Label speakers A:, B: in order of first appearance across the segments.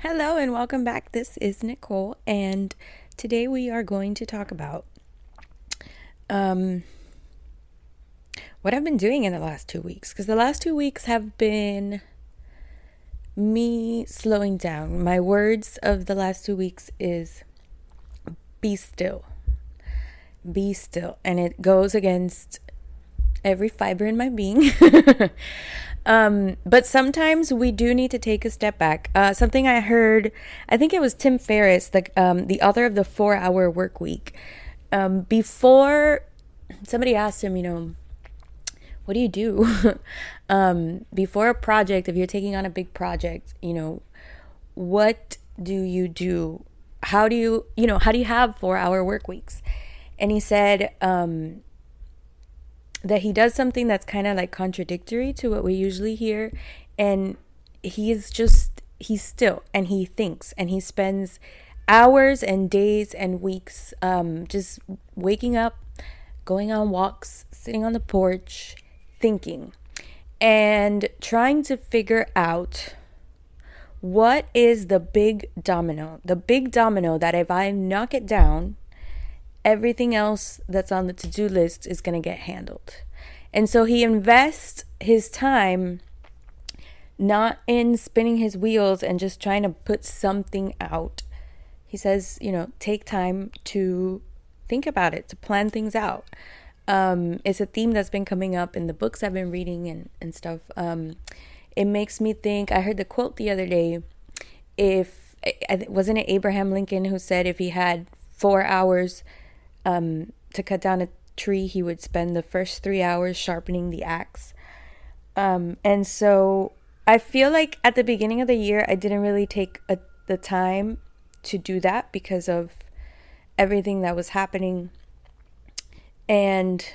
A: Hello and welcome back. This is Nicole, and today we are going to talk about um, what I've been doing in the last 2 weeks. Because the last 2 weeks have been me slowing down. My words of the last 2 weeks is be still. Be still. And it goes against every fiber in my being. But sometimes we do need to take a step back. Something I heard, I think it was Tim Ferriss, the author of the 4-Hour Work Week. Before somebody asked him, what do you do? Before a project, if you're taking on a big project, what do you do? How do you have 4-hour work weeks? And he said, that he does something that's kind of like contradictory to what we usually hear. And he's still, and he thinks, and he spends hours and days and weeks just waking up, going on walks, sitting on the porch, thinking, and trying to figure out what is the big domino that if I knock it down, everything else that's on the to-do list is going to get handled. And so he invests his time not in spinning his wheels and just trying to put something out. He says, take time to think about it, to plan things out. It's a theme that's been coming up in the books I've been reading and stuff. It makes me think, I heard the quote the other day, wasn't it Abraham Lincoln who said if he had 4 hours to cut down a tree, he would spend the first 3 hours sharpening the axe. And so I feel like at the beginning of the year, I didn't really take the time to do that because of everything that was happening. And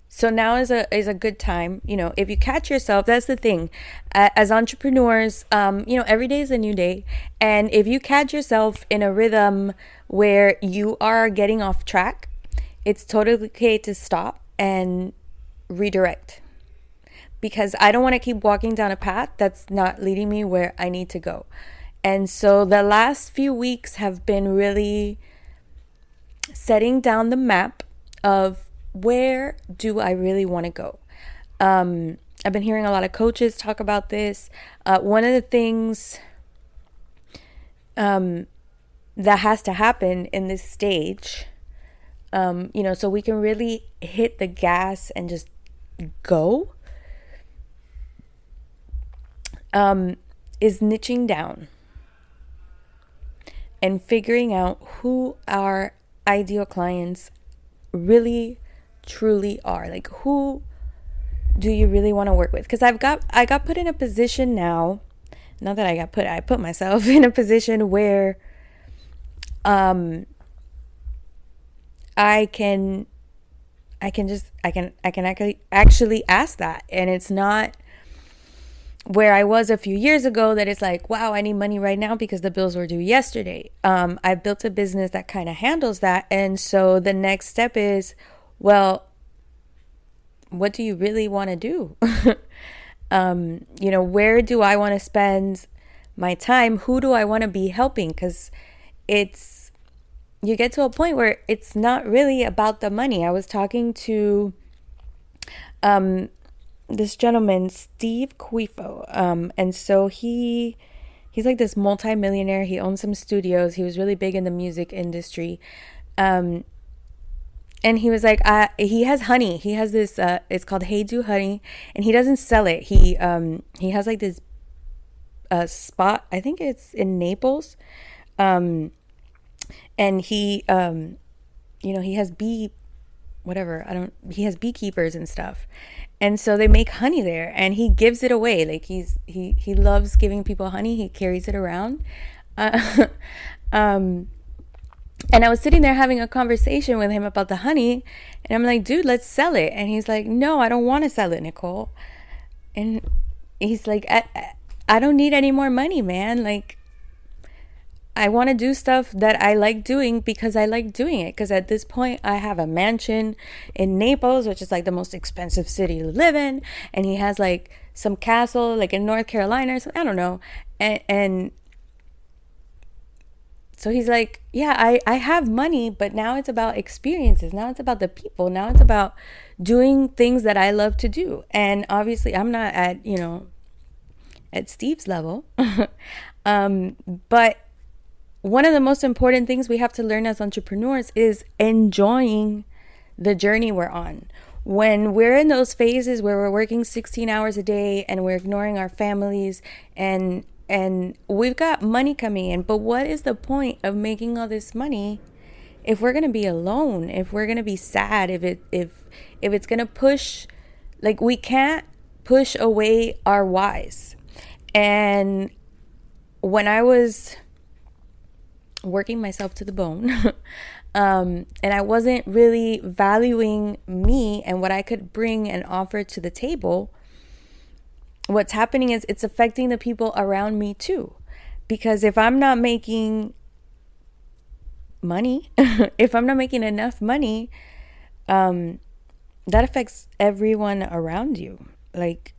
A: so now is a good time, if you catch yourself. That's the thing, as entrepreneurs, every day is a new day. And if you catch yourself in a rhythm where you are getting off track, it's totally okay to stop and redirect, because I don't want to keep walking down a path that's not leading me where I need to go. And so the last few weeks have been really setting down the map of where do I really want to go. I've been hearing a lot of coaches talk about this. One of the things that has to happen in this stage, so we can really hit the gas and just go, is niching down and figuring out who our ideal clients really truly are. Like, who do you really want to work with? Because I got put in a position now, not that I put myself in a position where I can actually ask that. And it's not where I was a few years ago that it's like, wow, I need money right now because the bills were due yesterday. I built a business that kind of handles that. And so the next step is, well, what do you really want to do? Where do I want to spend my time? Who do I want to be helping? Because you get to a point where it's not really about the money. I was talking to this gentleman, Steve Quifo, and so he's like this multi-millionaire. He owns some studios. He was really big in the music industry, and he was like, he has honey. He has this. It's called Hey Do Honey, and he doesn't sell it. He has like this spot. I think it's in Naples, and he he has he has beekeepers and stuff. And so they make honey there, and he gives it away. Like he loves giving people honey. He carries it around. And I was sitting there having a conversation with him about the honey, and I'm like, dude, let's sell it. And he's like, no, I don't want to sell it, Nicole. And he's like, I don't need any more money, man. Like, I want to do stuff that I like doing because I like doing it. Because at this point, I have a mansion in Naples, which is like the most expensive city to live in. And he has like some castle like in North Carolina or something. I don't know. And so he's like, yeah, I have money, but now it's about experiences. Now it's about the people. Now it's about doing things that I love to do. And obviously, I'm not at, at Steve's level. But one of the most important things we have to learn as entrepreneurs is enjoying the journey we're on. When we're in those phases where we're working 16 hours a day and we're ignoring our families and we've got money coming in, but what is the point of making all this money if we're going to be alone, if we're going to be sad, if it's going to push, like, we can't push away our whys. And when I was working myself to the bone, and I wasn't really valuing me and what I could bring and offer to the table, what's happening is it's affecting the people around me too. Because if I'm not making money, if I'm not making enough money, that affects everyone around you. Like,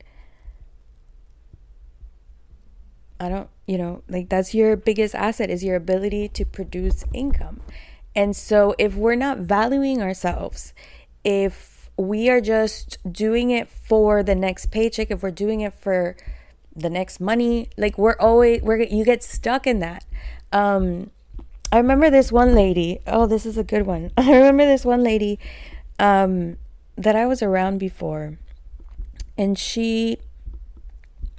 A: like, that's your biggest asset, is your ability to produce income. And so if we're not valuing ourselves, if we are just doing it for the next paycheck, if we're doing it for the next money, like, you get stuck in that. I remember this one lady. Oh, this is a good one. I remember this one lady that I was around before, and she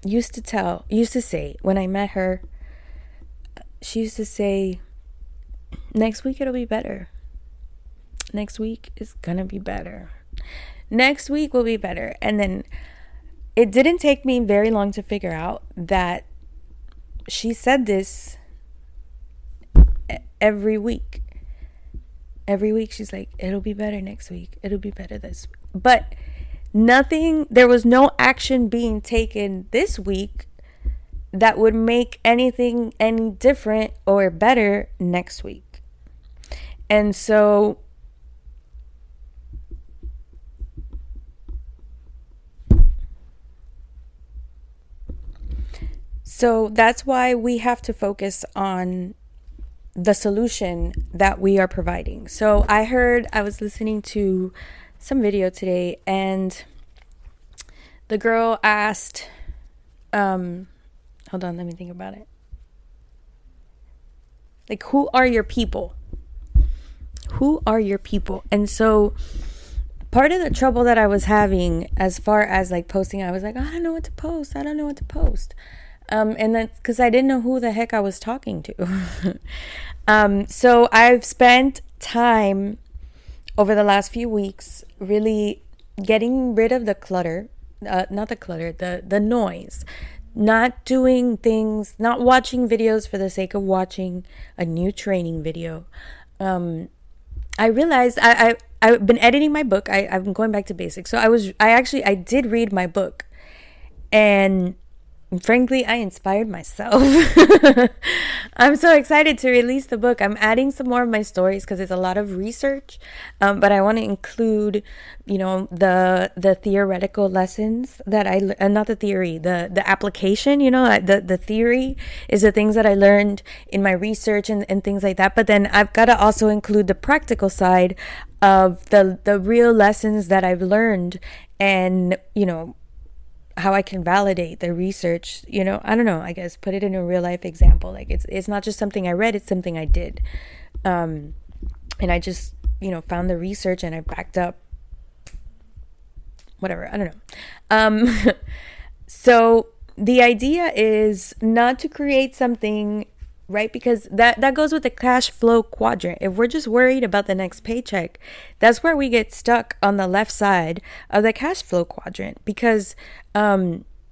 A: used to say, when I met her, she used to say, next week it'll be better. Next week is gonna be better. Next week will be better. And then it didn't take me very long to figure out that she said this every week. Every week she's like, it'll be better next week. It'll be better this week. But there was no action being taken this week that would make anything any different or better next week. And so that's why we have to focus on the solution that we are providing. So I was listening to some video today, and the girl asked, hold on, let me think about it. Like, who are your people? Who are your people? And so part of the trouble that I was having as far as like posting, I was like, I don't know what to post. And that's because I didn't know who the heck I was talking to. So I've spent time over the last few weeks really getting rid of the clutter, the noise, not doing things, not watching videos for the sake of watching a new training video. I realized I've been editing my book. I've been going back to basics. So I did read my book, and frankly, I inspired myself. I'm so excited to release the book. I'm adding some more of my stories because it's a lot of research, but I want to include, the theoretical lessons that not the theory, the application. The theory is the things that I learned in my research and things like that. But then I've got to also include the practical side of the real lessons that I've learned, and how I can validate the research. I don't know, I guess put it in a real life example. Like, it's not just something I read, it's something I did. And I just, found the research and I backed up whatever. I don't know. So the idea is not to create something, right? Because that goes with the cash flow quadrant. If we're just worried about the next paycheck, that's where we get stuck, on the left side of the cash flow quadrant, because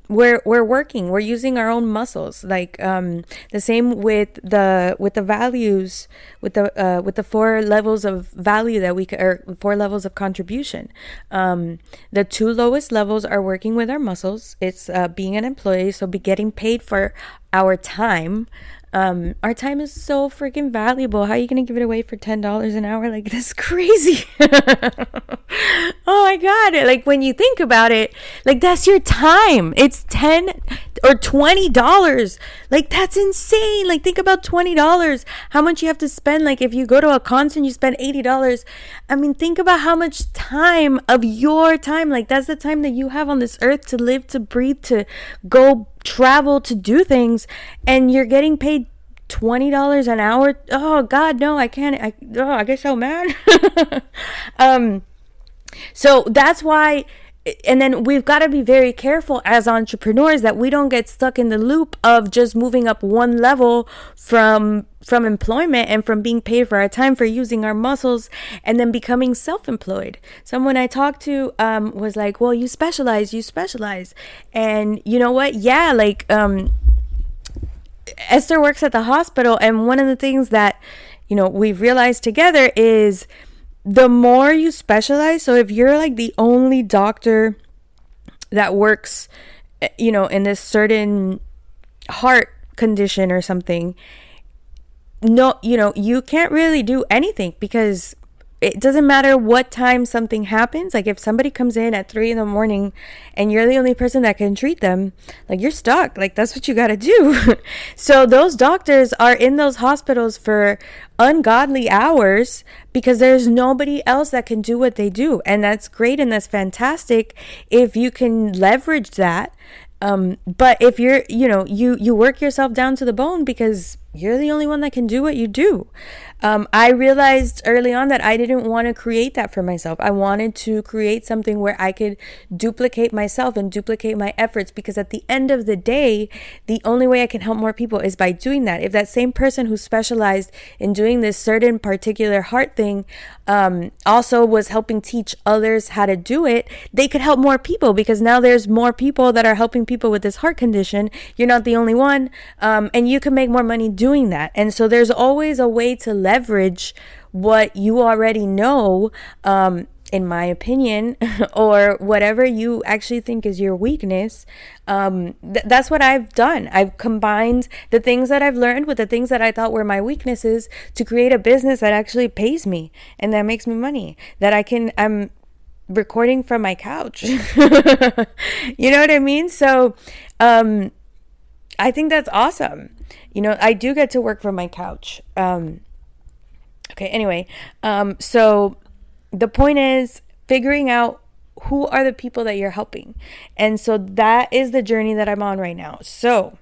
A: we're working, we're using our own muscles. Like the same with the values, with the 4 levels of value that or 4 levels of contribution. The 2 lowest levels are working with our muscles. It's being an employee, so be getting paid for our time. Our time is so freaking valuable. How are you going to give it away for $10 an hour? Like, that's crazy. Oh my God. Like, when you think about it, like, that's your time. It's $10 or $20. Like, that's insane. Like, think about $20. How much you have to spend. Like, if you go to a concert, you spend $80. I mean, think about how much time of your time. Like, that's the time that you have on this earth to live, to breathe, to go travel, to do things, and you're getting paid $20 an hour. Oh God, no, I can't. I get so mad. So that's why, and then we've got to be very careful as entrepreneurs that we don't get stuck in the loop of just moving up one level from employment and from being paid for our time, for using our muscles, and then becoming self-employed. Someone I talked to was like, well, you specialize. And you know what? Yeah, like Esther works at the hospital, and one of the things that, you know, we've realized together is the more you specialize, so if you're like the only doctor that works, you know, in this certain heart condition or something, no, you know, you can't really do anything, because it doesn't matter what time something happens. Like, if somebody comes in at 3 a.m. and you're the only person that can treat them, like, you're stuck. Like, that's what you got to do. So those doctors are in those hospitals for ungodly hours because there's nobody else that can do what they do. And that's great. And that's fantastic if you can leverage that. But if you're, you know, you work yourself down to the bone because you're the only one that can do what you do. I realized early on that I didn't want to create that for myself. I wanted to create something where I could duplicate myself and duplicate my efforts, because at the end of the day, the only way I can help more people is by doing that. If that same person who specialized in doing this certain particular heart thing also was helping teach others how to do it, they could help more people, because now there's more people that are helping people with this heart condition. You're not the only one, and you can make more money doing that. And so there's always a way to leverage what you already know, in my opinion, or whatever you actually think is your weakness. That's what I've done. I've combined the things that I've learned with the things that I thought were my weaknesses to create a business that actually pays me and that makes me money, that I'm recording from my couch. You know what I mean? So I think that's awesome. You know, I do get to work from my couch. Okay, anyway, so the point is figuring out who are the people that you're helping. And so that is the journey that I'm on right now. So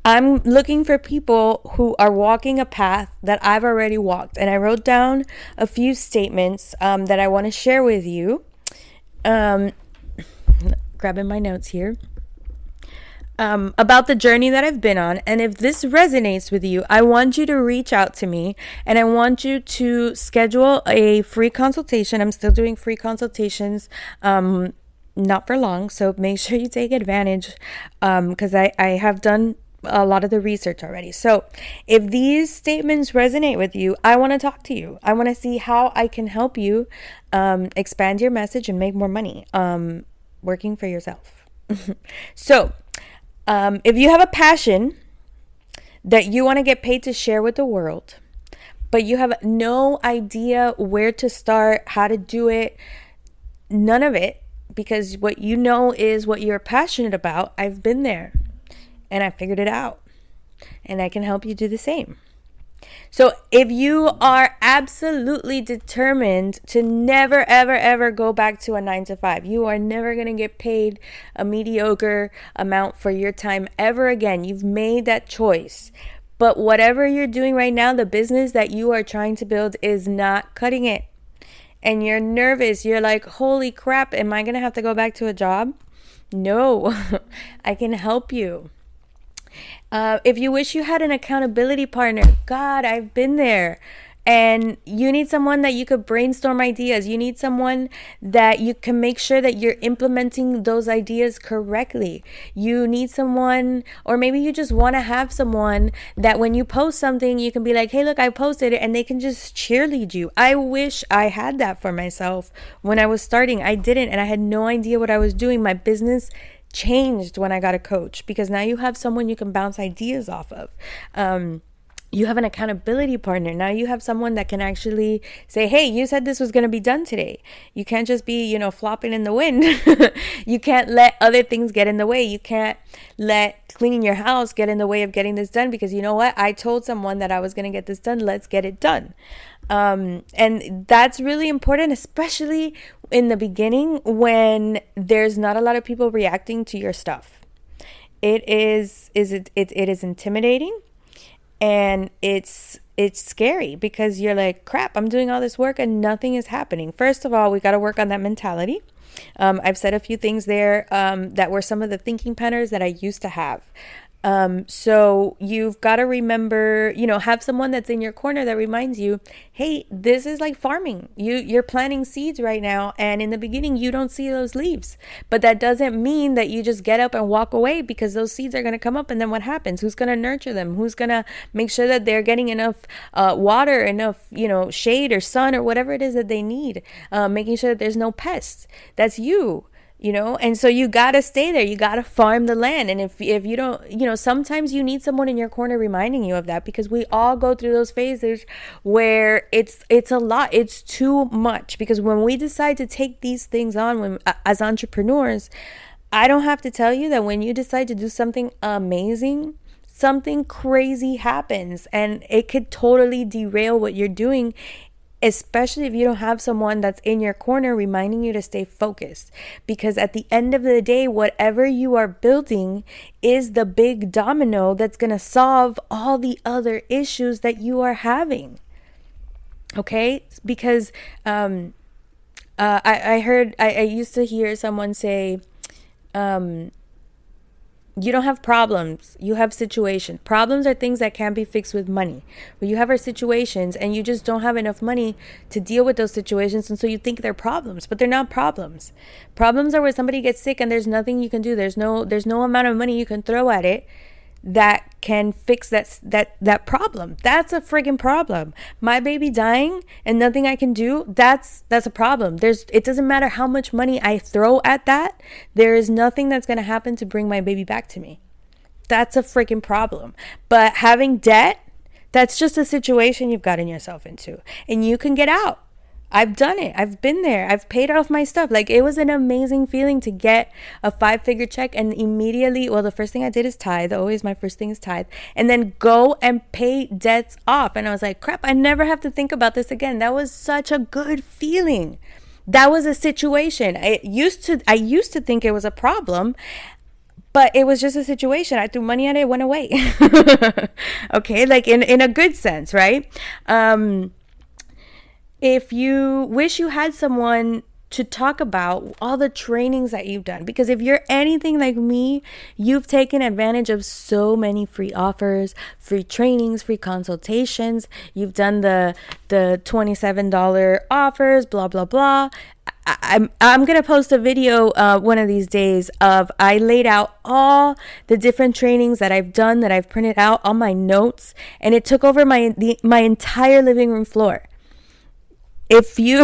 A: I'm looking for people who are walking a path that I've already walked. And I wrote down a few statements that I want to share with you. Grabbing my notes here. About the journey that I've been on. And if this resonates with you, I want you to reach out to me, and I want you to schedule a free consultation. I'm still doing free consultations, not for long, so make sure you take advantage, because I have done a lot of the research already. So if these statements resonate with you, I want to talk to you. I want to see how I can help you expand your message and make more money working for yourself. So if you have a passion that you want to get paid to share with the world, but you have no idea where to start, how to do it, none of it, because what you know is what you're passionate about, I've been there and I figured it out, and I can help you do the same. So if you are absolutely determined to never, ever, ever go back to a 9-to-5, you are never going to get paid a mediocre amount for your time ever again. You've made that choice. But whatever you're doing right now, the business that you are trying to build is not cutting it. And you're nervous. You're like, holy crap, am I going to have to go back to a job? No, I can help you. If you wish you had an accountability partner, God, I've been there. And you need someone that you could brainstorm ideas. You need someone that you can make sure that you're implementing those ideas correctly. You need someone, or maybe you just want to have someone that when you post something, you can be like, hey, look, I posted it, and they can just cheerlead you. I wish I had that for myself when I was starting. I didn't, and I had no idea what I was doing. My business changed when I got a coach, because now you have someone you can bounce ideas off of. You have an accountability partner. Now you have someone that can actually say, hey, you said this was going to be done today. You can't just be, flopping in the wind. You can't let other things get in the way. You can't let cleaning your house get in the way of getting this done, because you know what? I told someone that I was going to get this done. Let's get it done. And that's really important, especially in the beginning when there's not a lot of people reacting to your stuff. It is intimidating. And it's scary, because you're like, crap, I'm doing all this work and nothing is happening. First of all, we got to work on that mentality. I've said a few things there that were some of the thinking patterns that I used to have. So you've got to remember, have someone that's in your corner that reminds you, hey, this is like farming. You're planting seeds right now. And in the beginning, you don't see those leaves. But that doesn't mean that you just get up and walk away, because those seeds are going to come up. And then what happens? Who's going to nurture them? Who's going to make sure that they're getting enough water, enough, shade or sun or whatever it is that they need? Making sure that there's no pests. That's you. And so you got to stay there. You got to farm the land. And if you don't, sometimes you need someone in your corner reminding you of that, because we all go through those phases where it's a lot. It's too much, because when we decide to take these things on as entrepreneurs, I don't have to tell you that when you decide to do something amazing, something crazy happens, and it could totally derail what you're doing, especially if you don't have someone that's in your corner reminding you to stay focused. Because at the end of the day, whatever you are building is the big domino that's going to solve all the other issues that you are having. Okay? Because I used to hear someone say, you don't have problems, you have situations. Problems are things that can be fixed with money. What you have are situations, and you just don't have enough money to deal with those situations, and so you think they're problems, but they're not problems. Problems are where somebody gets sick and there's nothing you can do. There's no amount of money you can throw at it that can fix that problem. That's a friggin' problem. My baby dying and nothing I can do, that's a problem. It doesn't matter how much money I throw at that, there is nothing that's going to happen to bring my baby back to me. That's a friggin' problem. But having debt, that's just a situation you've gotten yourself into, and you can get out. I've done it. I've been there. I've paid off my stuff. Like, it was an amazing feeling to get a 5-figure check and immediately, the first thing I did is tithe. Always my first thing is tithe. And then go and pay debts off. And I was like, crap, I never have to think about this again. That was such a good feeling. That was a situation. I used to think it was a problem, but it was just a situation. I threw money at it, it went away. Okay, like in a good sense, right? If you wish you had someone to talk about all the trainings that you've done, because if you're anything like me, you've taken advantage of so many free offers, free trainings, free consultations. You've done the $27 offers, blah, blah, blah. I'm going to post a video one of these days of I laid out all the different trainings that I've done, that I've printed out, all my notes, and it took over my entire living room floor. If you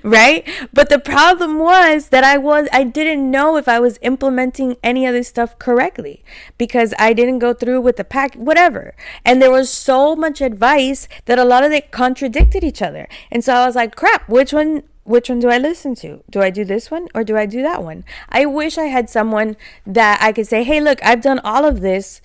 A: right? But the problem was that I didn't know if I was implementing any of this stuff correctly, because I didn't go through with the pack, whatever. And there was so much advice that a lot of it contradicted each other. And so I was like, crap, which one do I listen to? Do I do this one or do I do that one? I wish I had someone that I could say, hey, look, I've done all of this.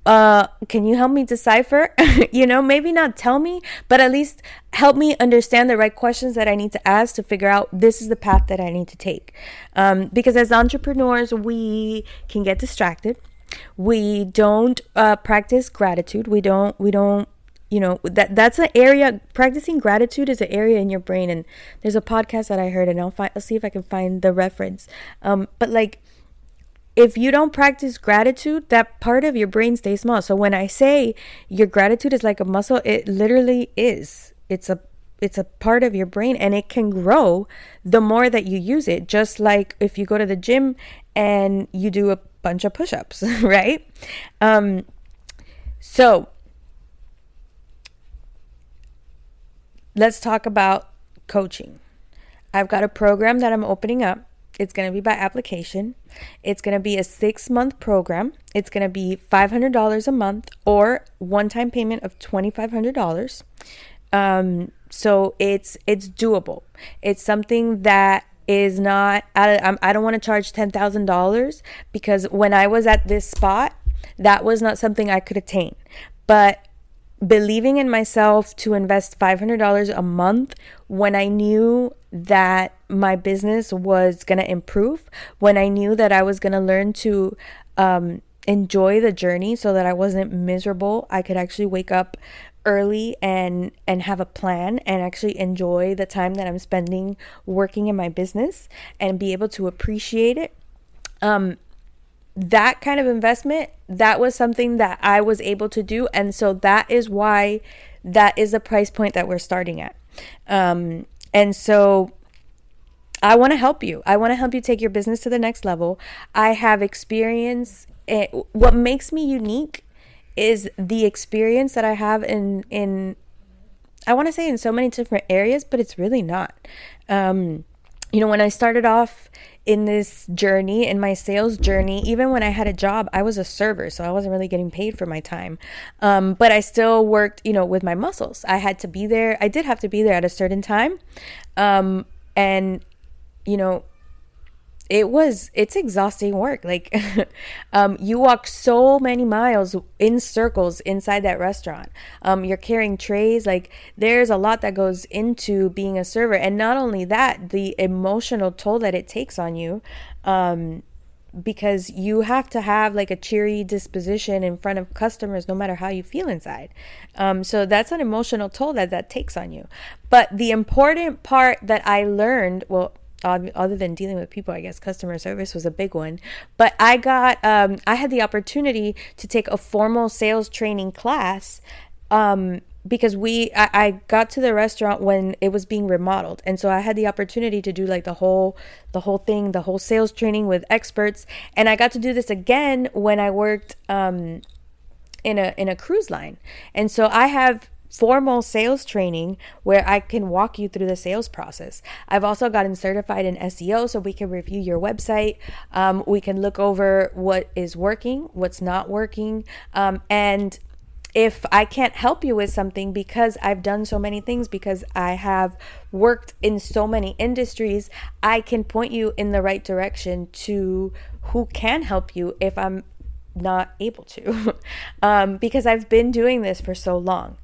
A: Can you help me decipher? Maybe not tell me, but at least help me understand the right questions that I need to ask to figure out this is the path that I need to take. Because as entrepreneurs, we can get distracted. We don't practice gratitude. We don't that's an area. Practicing gratitude is an area in your brain, and there's a podcast that I heard, and I'll see if I can find the reference. But like, if you don't practice gratitude, that part of your brain stays small. So when I say your gratitude is like a muscle, it literally is. It's a part of your brain, and it can grow the more that you use it. Just like if you go to the gym and you do a bunch of push-ups, right? So let's talk about coaching. I've got a program that I'm opening up. It's going to be by application. It's going to be a 6-month program. It's going to be $500 a month or one-time payment of $2,500. So it's doable. It's something that is not, I don't want to charge $10,000 because when I was at this spot, that was not something I could attain. But believing in myself to invest $500 a month when I knew that my business was going to improve, when I knew that I was going to learn to enjoy the journey so that I wasn't miserable, I could actually wake up early and have a plan and actually enjoy the time that I'm spending working in my business and be able to appreciate it. That kind of investment, that was something that I was able to do. And so that is why that is the price point that we're starting at. And so I want to help you. I want to help you take your business to the next level. I have experience. What makes me unique is the experience that I have in I want to say in so many different areas, but it's really not. When I started off in this journey, in my sales journey, even when I had a job, I was a server, so I wasn't really getting paid for my time. But I still worked, with my muscles. I had to be there. I did have to be there at a certain time. And it's exhausting work. Like, you walk so many miles in circles inside that restaurant. You're carrying trays. Like, there's a lot that goes into being a server. And not only that, the emotional toll that it takes on you, because you have to have like a cheery disposition in front of customers, no matter how you feel inside. So that's an emotional toll that takes on you. But the important part that I learned, other than dealing with people, I guess customer service was a big one. But I had the opportunity to take a formal sales training class, because I got to the restaurant when it was being remodeled. And so I had the opportunity to do like the whole sales training with experts. And I got to do this again when I worked, in a cruise line. And so I have formal sales training where I can walk you through the sales process. I've also gotten certified in SEO, so we can review your website. We can look over what is working, what's not working. And if I can't help you with something because I've done so many things, because I have worked in so many industries, I can point you in the right direction to who can help you if I'm not able to, because I've been doing this for so long.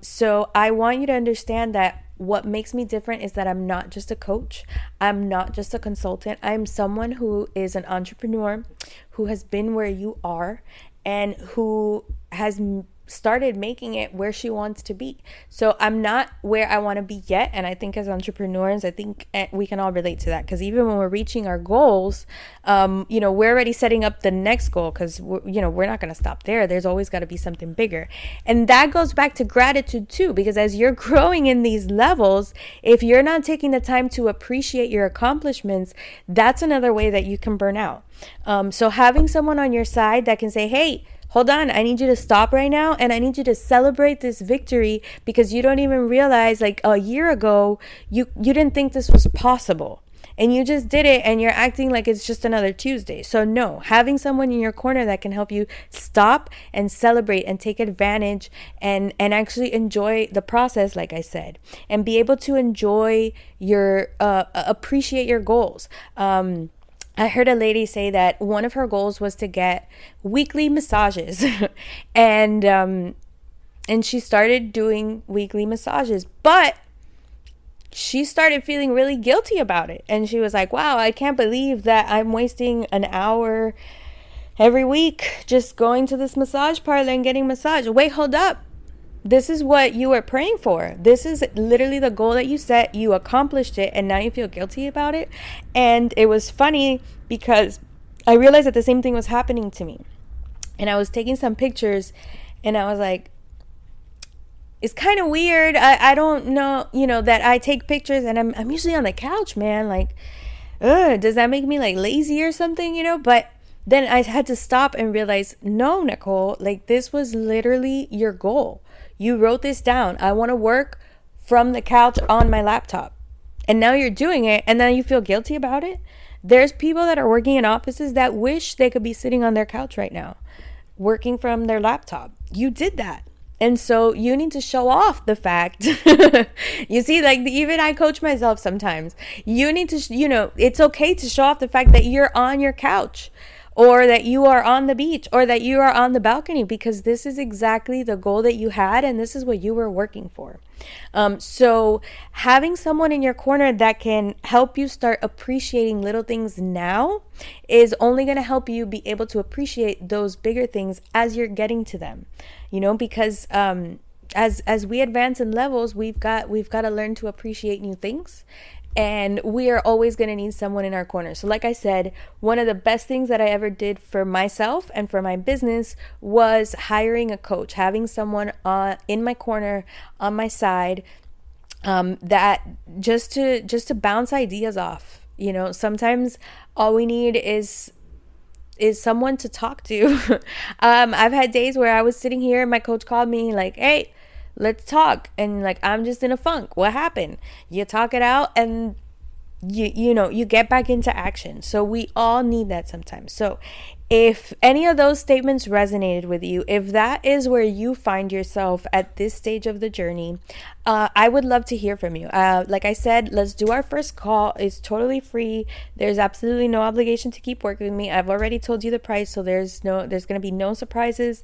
A: So I want you to understand that what makes me different is that I'm not just a coach. I'm not just a consultant. I'm someone who is an entrepreneur, who has been where you are, and who has started making it where she wants to be. So I'm not where I want to be yet. And I think as entrepreneurs, I think we can all relate to that, because even when we're reaching our goals, we're already setting up the next goal, because we're not going to stop there. There's always got to be something bigger. And that goes back to gratitude too, because as you're growing in these levels, if you're not taking the time to appreciate your accomplishments, that's another way that you can burn out. So having someone on your side that can say, hey, hold on, I need you to stop right now, and I need you to celebrate this victory, because you don't even realize, like a year ago, you didn't think this was possible, and you just did it, and you're acting like it's just another Tuesday. So no, having someone in your corner that can help you stop and celebrate and take advantage and actually enjoy the process, like I said, and be able to enjoy your, appreciate your goals. I heard a lady say that one of her goals was to get weekly massages, and she started doing weekly massages, but she started feeling really guilty about it. And she was like, wow, I can't believe that I'm wasting an hour every week just going to this massage parlor and getting massage. Wait, hold up. This is what you were praying for. This is literally the goal that you set. You accomplished it, and now you feel guilty about it. And it was funny because I realized that the same thing was happening to me. And I was taking some pictures, and I was like, it's kind of weird. I don't know, that I take pictures and I'm usually on the couch, man. Like, does that make me like lazy or something, But then I had to stop and realize, no, Nicole, like this was literally your goal. You wrote this down. I want to work from the couch on my laptop. And now you're doing it, and now you feel guilty about it. There's people that are working in offices that wish they could be sitting on their couch right now, working from their laptop. You did that. And so you need to show off the fact. You see, like, even I coach myself sometimes. You need to, it's okay to show off the fact that you're on your couch, or that you are on the beach, or that you are on the balcony, because this is exactly the goal that you had, and this is what you were working for. So having someone in your corner that can help you start appreciating little things now is only going to help you be able to appreciate those bigger things as you're getting to them, because as we advance in levels, we've got to learn to appreciate new things. And we are always going to need someone in our corner. So like I said, one of the best things that I ever did for myself and for my business was hiring a coach, having someone in my corner, on my side, that just to bounce ideas off. Sometimes all we need is someone to talk to. I've had days where I was sitting here and my coach called me like, hey, let's talk. And like, I'm just in a funk. What happened? You talk it out and you get back into action. So we all need that sometimes. So if any of those statements resonated with you, if that is where you find yourself at this stage of the journey, I would love to hear from you. Like I said, let's do our first call. It's totally free. There's absolutely no obligation to keep working with me. I've already told you the price, so there's going to be no surprises.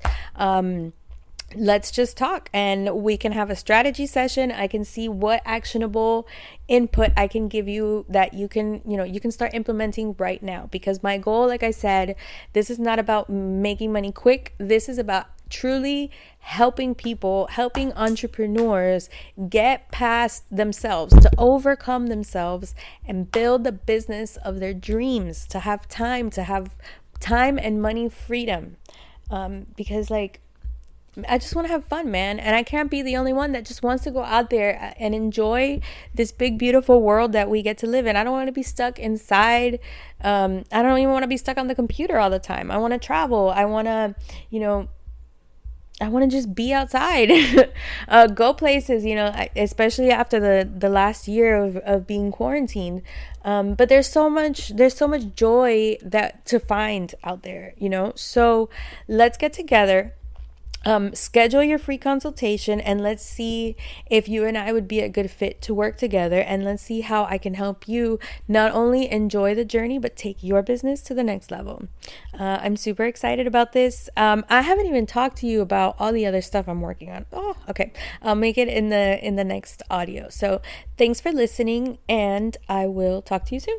A: Let's just talk, and we can have a strategy session. I can see what actionable input I can give you that you can start implementing right now. Because my goal, like I said, this is not about making money quick. This is about truly helping people, helping entrepreneurs get past themselves, to overcome themselves and build the business of their dreams, to have time and money freedom. Because I just want to have fun, man. And I can't be the only one that just wants to go out there and enjoy this big, beautiful world that we get to live in. I don't want to be stuck inside. I don't even want to be stuck on the computer all the time. I want to travel. I want to, just be outside, go places, especially after the last year of being quarantined. But there's so much joy to find out there, So let's get together. Schedule your free consultation, and let's see if you and I would be a good fit to work together, and let's see how I can help you not only enjoy the journey but take your business to the next level. I'm super excited about this. I haven't even talked to you about all the other stuff I'm working on. Oh, okay. I'll make it in the next audio. So thanks for listening, and I will talk to you soon.